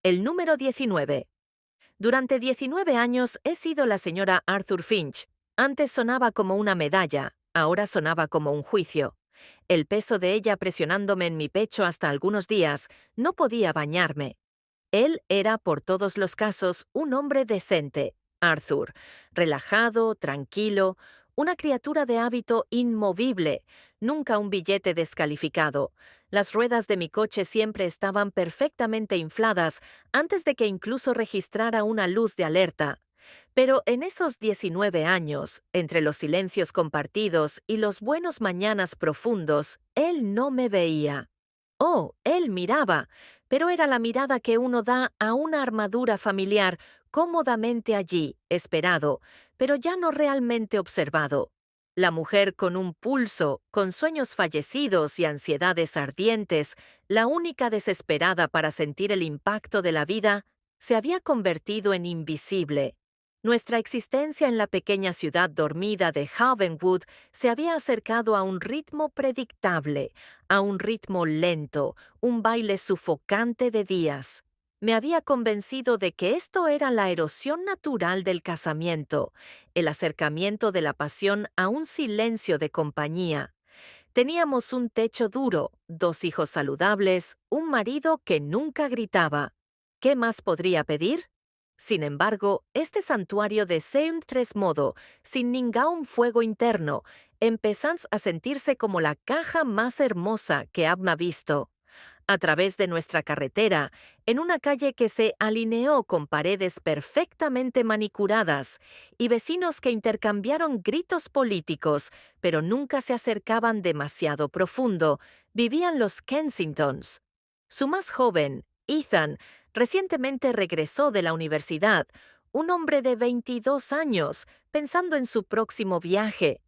El número 19. Durante 19 años he sido la señora Arthur Finch. Antes sonaba como una medalla, ahora sonaba como un juicio. El peso de ella presionándome en mi pecho hasta algunos días, no podía bañarme. Él era, por todos los casos, un hombre decente, Arthur, relajado, tranquilo, una criatura de hábito inmovible, nunca un billete descalificado. Las ruedas de mi coche siempre estaban perfectamente infladas antes de que incluso registrara una luz de alerta. Pero en esos 19 años, entre los silencios compartidos y los buenos mañanas profundos, él no me veía. Oh, él miraba, pero era la mirada que uno da a una armadura familiar cómodamente allí, esperado, pero ya no realmente observado. La mujer con un pulso, con sueños fallecidos y ansiedades ardientes, la única desesperada para sentir el impacto de la vida, se había convertido en invisible. Nuestra existencia en la pequeña ciudad dormida de Havenwood se había acercado a un ritmo predictable, a un ritmo lento, un baile sufocante de días. Me había convencido de que esto era la erosión natural del casamiento, el acercamiento de la pasión a un silencio de compañía. Teníamos un techo duro, 2 hijos saludables, un marido que nunca gritaba. ¿Qué más podría pedir? Sin embargo, este santuario de Seun Tresmodo, sin ningún fuego interno, empezó a sentirse como la caja más hermosa que Abma visto. A través de nuestra carretera, en una calle que se alineó con paredes perfectamente manicuradas y vecinos que intercambiaron gritos políticos, pero nunca se acercaban demasiado profundo, vivían los Kensingtons. Su más joven, Ethan, recientemente regresó de la universidad, un hombre de 22 años, pensando en su próximo viaje.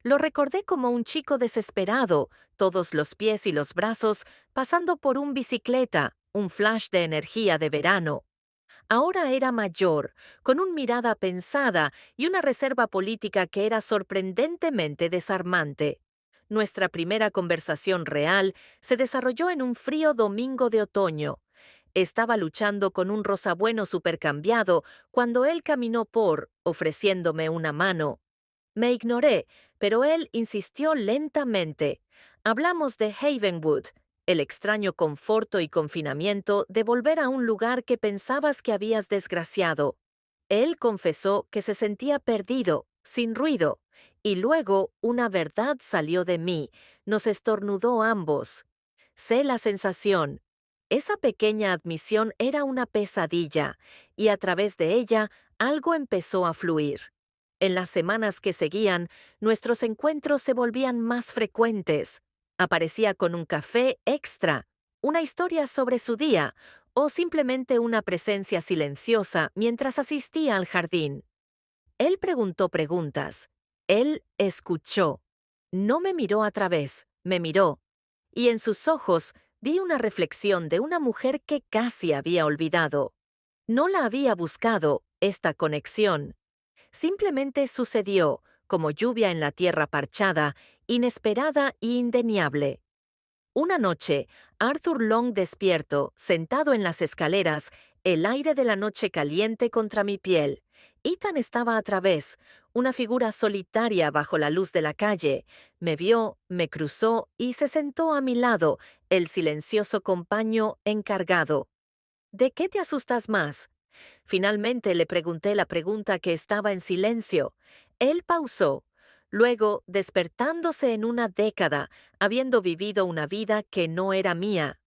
Lo recordé como un chico desesperado, todos los pies y los brazos pasando por un bicicleta, un flash de energía de verano. Ahora era mayor, con una mirada pensada y una reserva política que era sorprendentemente desarmante. Nuestra primera conversación real se desarrolló en un frío domingo de otoño. Estaba luchando con un rosabueno supercambiado cuando él caminó ofreciéndome una mano. Me ignoré, pero él insistió lentamente. Hablamos de Havenwood, el extraño conforto y confinamiento de volver a un lugar que pensabas que habías desgraciado. Él confesó que se sentía perdido, sin ruido, y luego una verdad salió de mí, nos estornudó ambos. Sé la sensación. Esa pequeña admisión era una pesadilla, y a través de ella algo empezó a fluir. En las semanas que seguían, nuestros encuentros se volvían más frecuentes. Aparecía con un café extra, una historia sobre su día o simplemente una presencia silenciosa mientras asistía al jardín. Él preguntó preguntas. Él escuchó. No me miró a través, me miró. Y en sus ojos vi una reflexión de una mujer que casi había olvidado. No la había buscado, esta conexión. Simplemente sucedió, como lluvia en la tierra parchada, inesperada e indeniable. Una noche, Arthur Long despierto, sentado en las escaleras, el aire de la noche caliente contra mi piel. Ethan estaba a través, una figura solitaria bajo la luz de la calle. Me vio, me cruzó y se sentó a mi lado, el silencioso compañero encargado. ¿De qué te asustas más? Finalmente le pregunté la pregunta que estaba en silencio. Él pausó. Luego, despertándose en una década, habiendo vivido una vida que no era mía.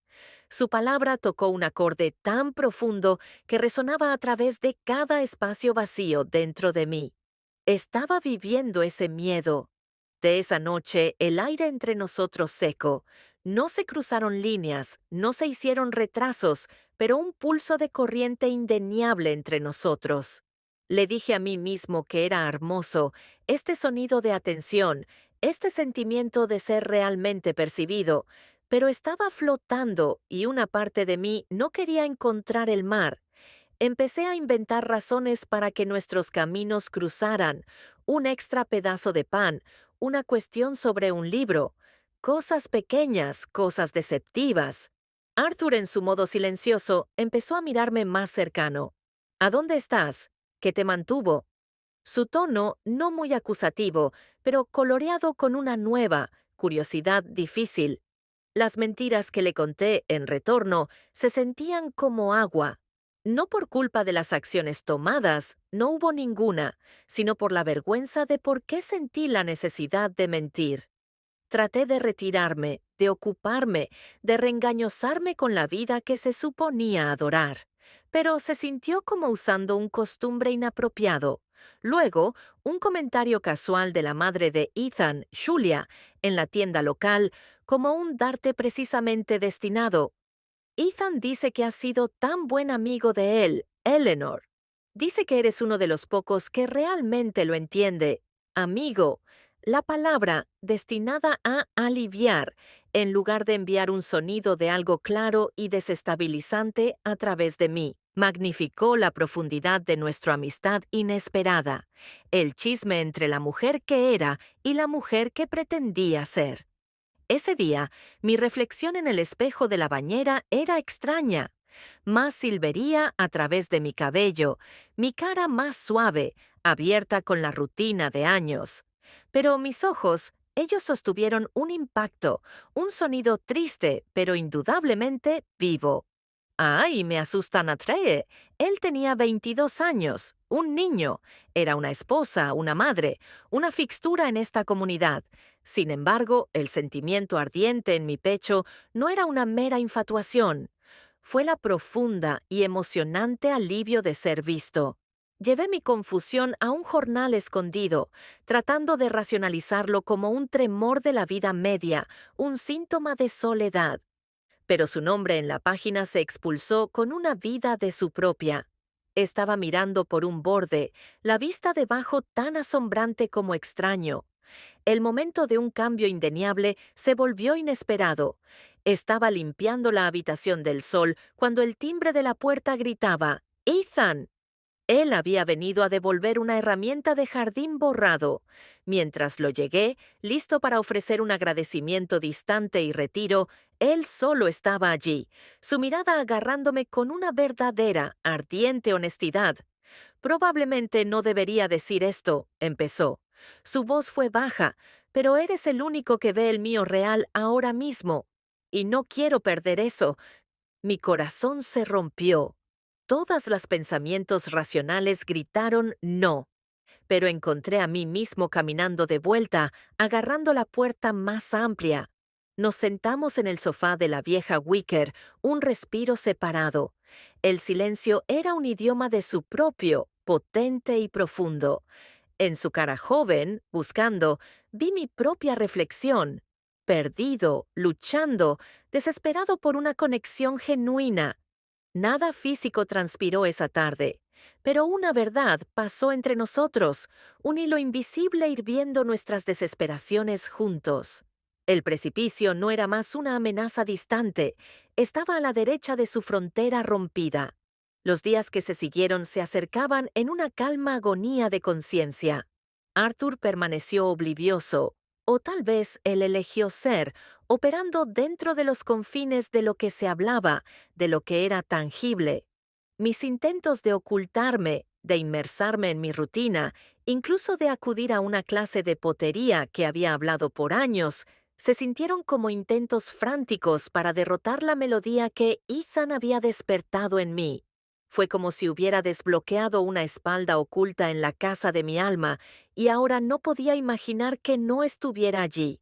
Su palabra tocó un acorde tan profundo que resonaba a través de cada espacio vacío dentro de mí. Estaba viviendo ese miedo. De esa noche, el aire entre nosotros seco. No se cruzaron líneas, no se hicieron retrasos, pero un pulso de corriente indeniable entre nosotros. Le dije a mí mismo que era hermoso, este sonido de atención, este sentimiento de ser realmente percibido, pero estaba flotando y una parte de mí no quería encontrar el mar. Empecé a inventar razones para que nuestros caminos cruzaran, un extra pedazo de pan, una cuestión sobre un libro, cosas pequeñas, cosas deceptivas. Arthur, en su modo silencioso, empezó a mirarme más cercano. ¿A dónde estás? ¿Qué te mantuvo? Su tono, no muy acusativo, pero coloreado con una nueva curiosidad difícil. Las mentiras que le conté en retorno se sentían como agua. No por culpa de las acciones tomadas, no hubo ninguna, sino por la vergüenza de por qué sentí la necesidad de mentir. Traté de retirarme, de ocuparme, de reengañosarme con la vida que se suponía adorar, pero se sintió como usando un costumbre inapropiado. Luego, un comentario casual de la madre de Ethan, Julia, en la tienda local, como un darte precisamente destinado. Ethan dice que has sido tan buen amigo de él, Eleanor. Dice que eres uno de los pocos que realmente lo entiende. Amigo, la palabra destinada a aliviar, en lugar de enviar un sonido de algo claro y desestabilizante a través de mí. Magnificó la profundidad de nuestra amistad inesperada, el chisme entre la mujer que era y la mujer que pretendía ser. Ese día, mi reflexión en el espejo de la bañera era extraña. Más silvería a través de mi cabello, mi cara más suave, abierta con la rutina de años. Pero mis ojos, ellos sostuvieron un impacto, un sonido triste, pero indudablemente vivo. ¡Ay, me asustan atrae! Él tenía 22 años, un niño, era una esposa, una madre, una fixtura en esta comunidad. Sin embargo, el sentimiento ardiente en mi pecho no era una mera infatuación. Fue la profunda y emocionante alivio de ser visto. Llevé mi confusión a un jornal escondido, tratando de racionalizarlo como un tremor de la vida media, un síntoma de soledad. Pero su nombre en la página se expulsó con una vida de su propia. Estaba mirando por un borde, la vista debajo tan asombrante como extraño. El momento de un cambio indeniable se volvió inesperado. Estaba limpiando la habitación del sol cuando el timbre de la puerta gritaba: «¡Ethan!». Él había venido a devolver una herramienta de jardín borrado. Mientras lo llegué, listo para ofrecer un agradecimiento distante y retiro, él solo estaba allí, su mirada agarrándome con una verdadera, ardiente honestidad. «Probablemente no debería decir esto», empezó. Su voz fue baja, «pero eres el único que ve el mío real ahora mismo. Y no quiero perder eso». Mi corazón se rompió. Todos los pensamientos racionales gritaron no, pero encontré a mí mismo caminando de vuelta, agarrando la puerta más amplia. Nos sentamos en el sofá de la vieja Wicker, un respiro separado. El silencio era un idioma de su propio, potente y profundo. En su cara joven, buscando, vi mi propia reflexión. Perdido, luchando, desesperado por una conexión genuina. Nada físico transpiró esa tarde, pero una verdad pasó entre nosotros, un hilo invisible hirviendo nuestras desesperaciones juntos. El precipicio no era más una amenaza distante, estaba a la derecha de su frontera rompida. Los días que se siguieron se acercaban en una calma agonía de conciencia. Arthur permaneció oblivioso, o tal vez él eligió ser, operando dentro de los confines de lo que se hablaba, de lo que era tangible. Mis intentos de ocultarme, de inmersarme en mi rutina, incluso de acudir a una clase de potería que había hablado por años, se sintieron como intentos fránticos para derrotar la melodía que Ethan había despertado en mí. Fue como si hubiera desbloqueado una espalda oculta en la casa de mi alma y ahora no podía imaginar que no estuviera allí.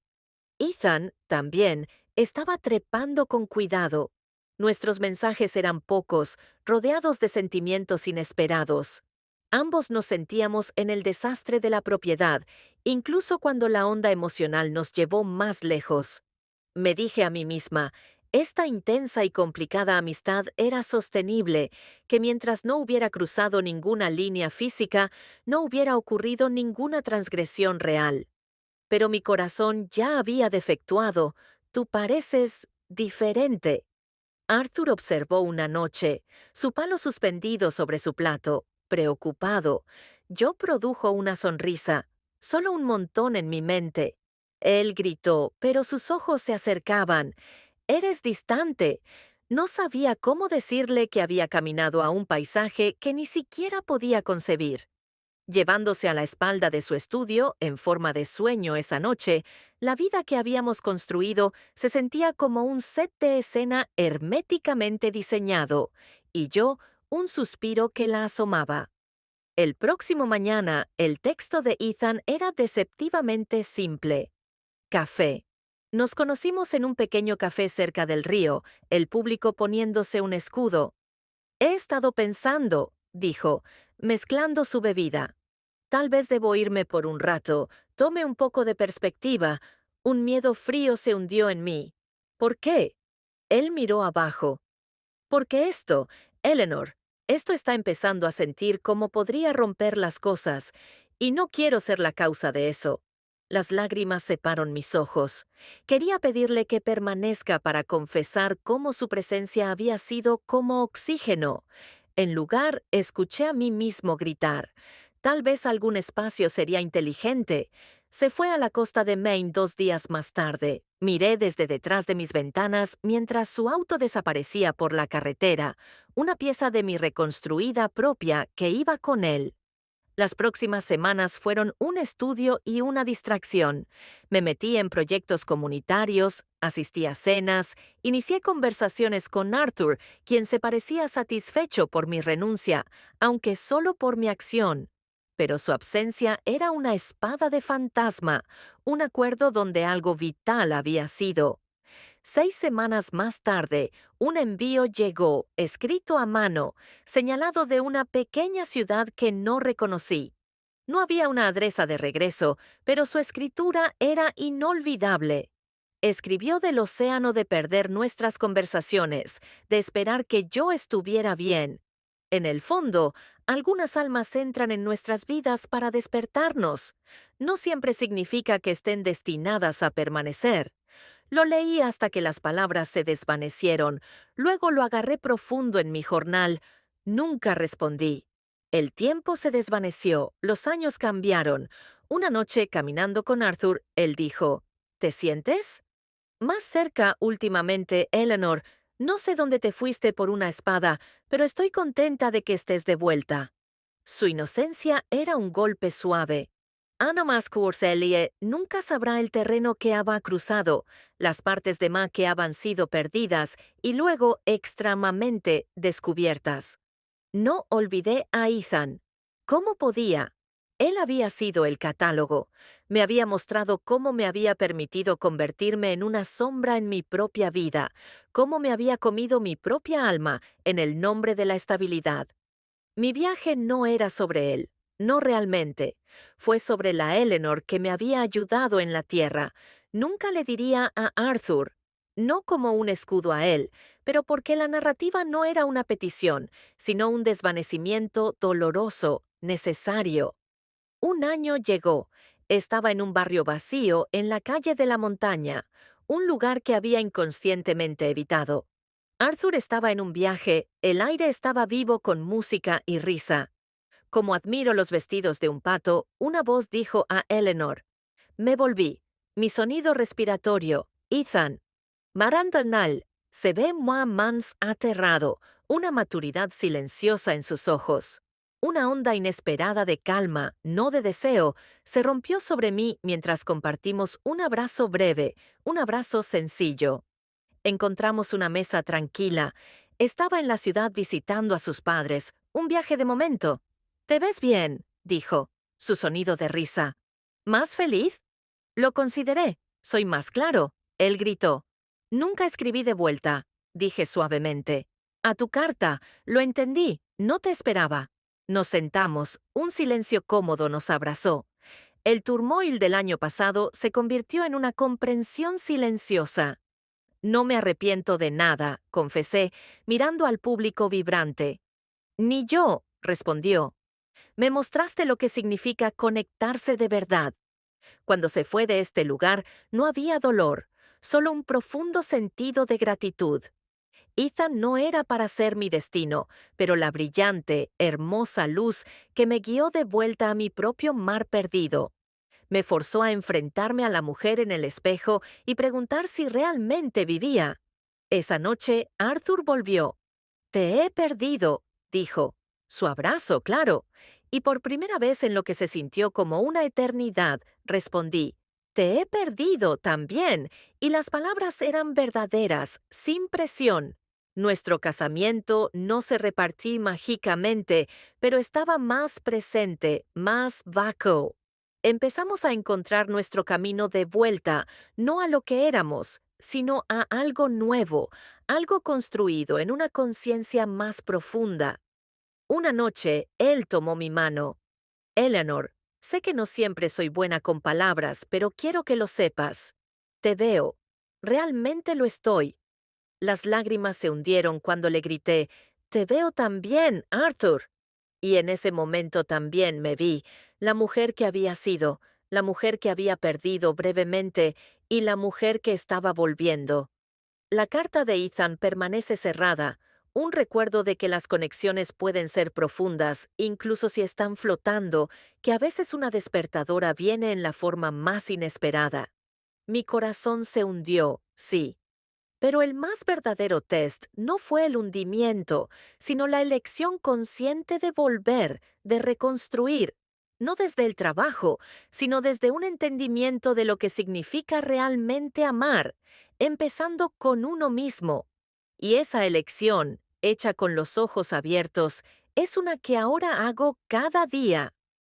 Ethan, también, estaba trepando con cuidado. Nuestros mensajes eran pocos, rodeados de sentimientos inesperados. Ambos nos sentíamos en el desastre de la propiedad, incluso cuando la onda emocional nos llevó más lejos. Me dije a mí misma, esta intensa y complicada amistad era sostenible, que mientras no hubiera cruzado ninguna línea física, no hubiera ocurrido ninguna transgresión real. Pero mi corazón ya había defectuado. Tú pareces diferente. Arthur observó una noche, su palo suspendido sobre su plato, preocupado. Yo produjo una sonrisa, solo un montón en mi mente. Él gritó, pero sus ojos se acercaban. «Eres distante. No sabía cómo decirle que había caminado a un paisaje que ni siquiera podía concebir. Llevándose a la espalda de su estudio, en forma de sueño esa noche, la vida que habíamos construido se sentía como un set de escena herméticamente diseñado, y yo un suspiro que la asomaba. El próximo mañana, el texto de Ethan era deceptivamente simple. Café. Nos conocimos en un pequeño café cerca del río, el público poniéndose un escudo. He estado pensando, dijo, mezclando su bebida. Tal vez debo irme por un rato, tome un poco de perspectiva. Un miedo frío se hundió en mí. ¿Por qué? Él miró abajo. Porque Eleanor, esto está empezando a sentir como podría romper las cosas, y no quiero ser la causa de eso. Las lágrimas separon mis ojos. Quería pedirle que permanezca para confesar cómo su presencia había sido como oxígeno. En lugar, escuché a mí mismo gritar. Tal vez algún espacio sería inteligente. Se fue a la costa de Maine 2 días más tarde. Miré desde detrás de mis ventanas mientras su auto desaparecía por la carretera, una pieza de mi reconstruida propia que iba con él. Las próximas semanas fueron un estudio y una distracción. Me metí en proyectos comunitarios, asistí a cenas, inicié conversaciones con Arthur, quien se parecía satisfecho por mi renuncia, aunque solo por mi acción. Pero su ausencia era una espada de fantasma, un acuerdo donde algo vital había sido. 6 semanas más tarde, un envío llegó, escrito a mano, señalado de una pequeña ciudad que no reconocí. No había una adresa de regreso, pero su escritura era inolvidable. Escribió del océano de perder nuestras conversaciones, de esperar que yo estuviera bien. En el fondo, algunas almas entran en nuestras vidas para despertarnos. No siempre significa que estén destinadas a permanecer. Lo leí hasta que las palabras se desvanecieron. Luego lo agarré profundo en mi jornal. Nunca respondí. El tiempo se desvaneció, los años cambiaron. Una noche, caminando con Arthur, él dijo, ¿te sientes? Más cerca últimamente, Eleanor. No sé dónde te fuiste por una espada, pero estoy contenta de que estés de vuelta. Su inocencia era un golpe suave. Anna Mascourcelie nunca sabrá el terreno que había cruzado, las partes de Ma que habían sido perdidas y luego extremadamente descubiertas. No olvidé a Ethan. ¿Cómo podía? Él había sido el catálogo. Me había mostrado cómo me había permitido convertirme en una sombra en mi propia vida, cómo me había comido mi propia alma en el nombre de la estabilidad. Mi viaje no era sobre él, no realmente. Fue sobre la Eleanor que me había ayudado en la tierra. Nunca le diría a Arthur, no como un escudo a él, pero porque la narrativa no era una petición, sino un desvanecimiento doloroso, necesario. Un año llegó. Estaba en un barrio vacío en la calle de la montaña, un lugar que había inconscientemente evitado. Arthur estaba en un viaje, el aire estaba vivo con música y risa. Como admiro los vestidos de un pato, una voz dijo a Eleanor. Me volví. Mi sonido respiratorio. Ethan. Marandanal. Se ve moi mans aterrado, una maturidad silenciosa en sus ojos. Una onda inesperada de calma, no de deseo, se rompió sobre mí mientras compartimos un abrazo breve, un abrazo sencillo. Encontramos una mesa tranquila. Estaba en la ciudad visitando a sus padres, un viaje de momento. «¿Te ves bien?», dijo, su sonido de risa. «¿Más feliz?» Lo consideré. «Soy más claro», él gritó. «Nunca escribí de vuelta», dije suavemente. «A tu carta, lo entendí, no te esperaba». Nos sentamos, un silencio cómodo nos abrazó. El turmoil del año pasado se convirtió en una comprensión silenciosa. «No me arrepiento de nada», confesé, mirando al público vibrante. «Ni yo», respondió. «Me mostraste lo que significa conectarse de verdad». Cuando se fue de este lugar, no había dolor, solo un profundo sentido de gratitud. Ethan no era para ser mi destino, pero la brillante, hermosa luz que me guió de vuelta a mi propio mar perdido. Me forzó a enfrentarme a la mujer en el espejo y preguntar si realmente vivía. Esa noche, Arthur volvió. Te he perdido, dijo. Su abrazo, claro. Y por primera vez en lo que se sintió como una eternidad, respondí. Te he perdido también. Y las palabras eran verdaderas, sin presión. Nuestro casamiento no se repartí mágicamente, pero estaba más presente, más vacuo. Empezamos a encontrar nuestro camino de vuelta, no a lo que éramos, sino a algo nuevo, algo construido en una conciencia más profunda. Una noche, él tomó mi mano. Eleanor, sé que no siempre soy buena con palabras, pero quiero que lo sepas. Te veo. Realmente lo estoy. Las lágrimas se hundieron cuando le grité, Te veo también, Arthur. Y en ese momento también me vi, la mujer que había sido, la mujer que había perdido brevemente y la mujer que estaba volviendo. La carta de Ethan permanece cerrada, un recuerdo de que las conexiones pueden ser profundas, incluso si están flotando, que a veces una despertadora viene en la forma más inesperada. Mi corazón se hundió, sí. Pero el más verdadero test no fue el hundimiento, sino la elección consciente de volver, de reconstruir, no desde el trabajo, sino desde un entendimiento de lo que significa realmente amar, empezando con uno mismo. Y esa elección, hecha con los ojos abiertos, es una que ahora hago cada día.